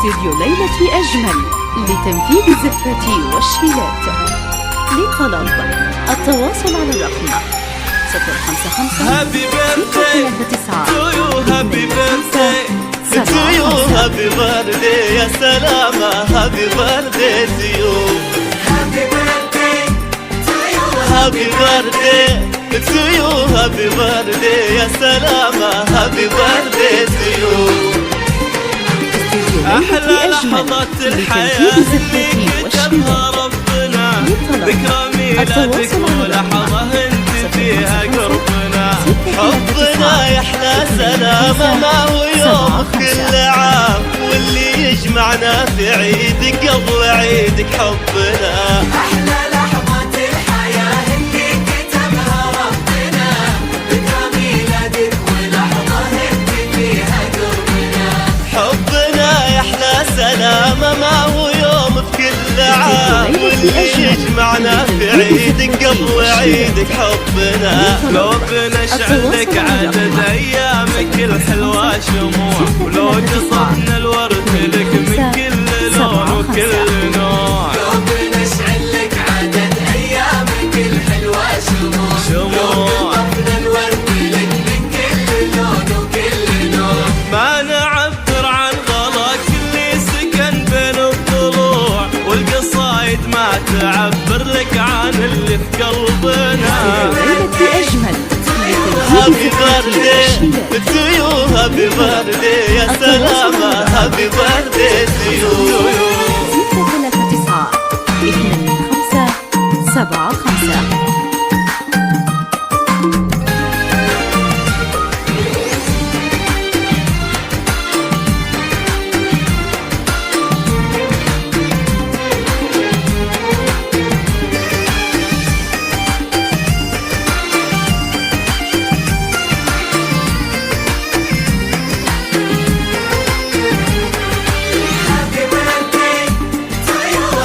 استوديو ليلة أجمل لتنفيذ الزفات والشيلات. للطلب التواصل على الرقم 055 Happy birthday to you, happy birthday to you, happy birthday يا سلامة, happy birthday to you, happy birthday to you, happy birthday to you, happy birthday يا سلامة, happy birthday to you. أحلى لحظات الحياة اللي كتبها ربنا, ذكرى ميلادك ولحظة انت فيها قربنا. حبنا يحلى سلامة ما هو يوم كل عام, واللي يجمعنا في عيدك قبل عيدك حبنا. أحلى لحظات الحياة اللي كتبها ربنا, ذكرى ميلادك ولحظة انت فيها قربنا. حبنا يحلى سلامة ما هو يوم في كل عام, واللي يجمعنا في عيدك قبل عيدك حبنا. لو بنشعل لك عدد ايامك الحلوة شموع, ولو قصفنا الورد لك من كل لون وكل نوع. لو بنشعل لك عدد ايامك الحلوة شموع, وقطفنا الورد لك من كل لون وكل نوع. ما نعبر عن غلاك اللي سكن بين الضلوع, والقصايد ما تعبر لك عن اللي في قلبنا. ليلة أجمل Happy birthday to you, happy birthday يا سلامة, happy birthday to you. 639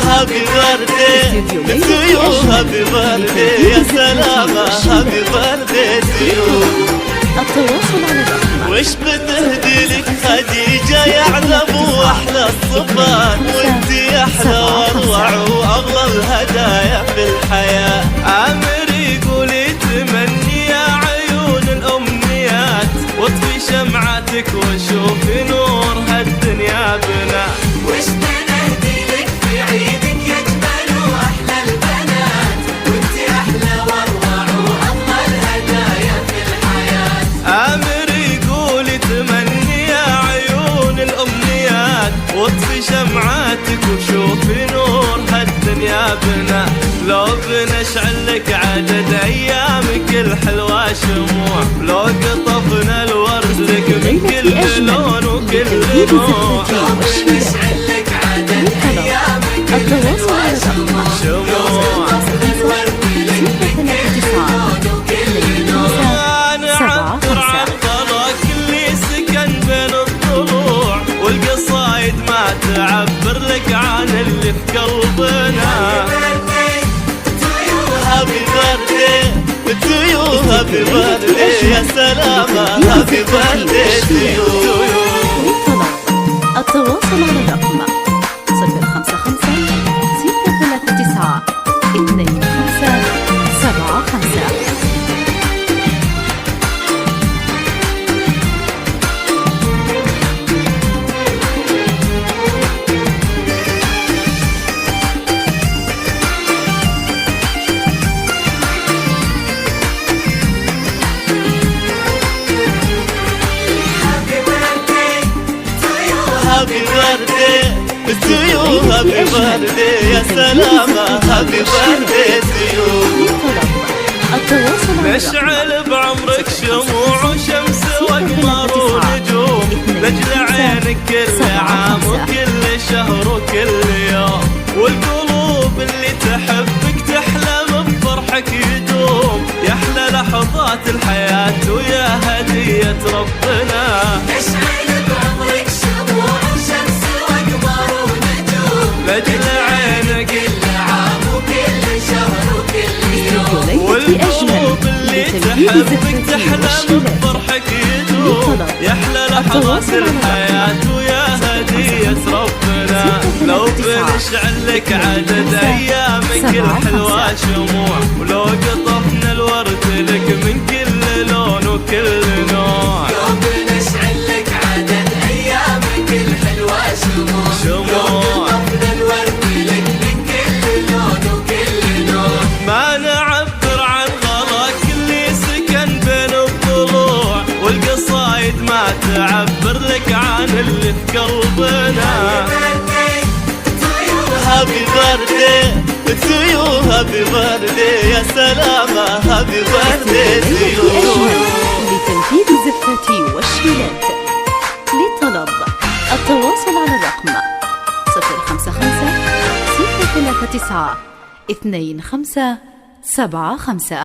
Happy birthday to you, happy birthday يا سلامة, happy birthday to you. التواصل على الرقم وش بتهدي لك خديجة يعلم واحلى الصفات, وانتي احلى واروع واغلى الهدايا في الحياة. عامر يقول يتمني يا عيون الامنيات, واطفي شمعتك وشوفي نور هالدنيا بنا. وش بنهدي لك في عيدك يجمل واحلى البنات, وانت احلى واروع واغلى الهدايا في الحياة. عامر يقول يتمني يا عيون الامنيات, واطفي شمعاتك وشوفي نور هالدنيا بنا. لو بنشعل لك عدد ايامك الحلوة شموع, لو قطفنا الورد لك من كل لون وكل نوع. لو بنشعل لك عدد ايامك التواصل على الرقم شموع 059 نعبر عن غلاك اللي سكن بين الضلوع, والقصايد ما تعبر لك عن اللي في قلبنا. Happy birthday to you, happy birthday يا سلامة, happy birthday to you. للطلب التواصل على الرقم 055 639 2575. Happy birthday to you, happy birthday يا سلامة, happy birthday to you. للطلب التواصل على الرقم نشعل بعمرك شموع وشمس وقمر ونجوم, نجل عينك كل عام وكل شهر وكل يوم, والقلوب اللي تحبك تحلم بفرحك يدوم. يا احلى لحظات الحياة ويا هدية ربنا. نشعل بعمرك شموع وشمس وقمر ونجوم, نجل عينك كل عام وكل شهر وكل يوم. ليلة أجمل والقلوب اللي لتنفيذ تحبك الزفات تحلم والشيلات. بفرحك يدوم. نشوف يحلى لحظات الحياة ويا هدية ربنا. لو بنشعل لك عدد أيام من كل حلوة شموع، ولو قطفنا الورد لك من كل لون وكل نوع. لو بنشعل لك عدد أيام من كل حلوة شموع، قطفنا الورد لك من كل لون وكل نوع. ما نعبر عن غلاك اللي سكن بين الضلوع، والقصايد ما تعبر لك عن اللي في قلبنا. هابي بردي تو يو، هابي بردي يا سلامة، هابي بردي تو يو. لتنفيذ الزفات والشيلات. للطلب التواصل على الرقم 055 639 2575.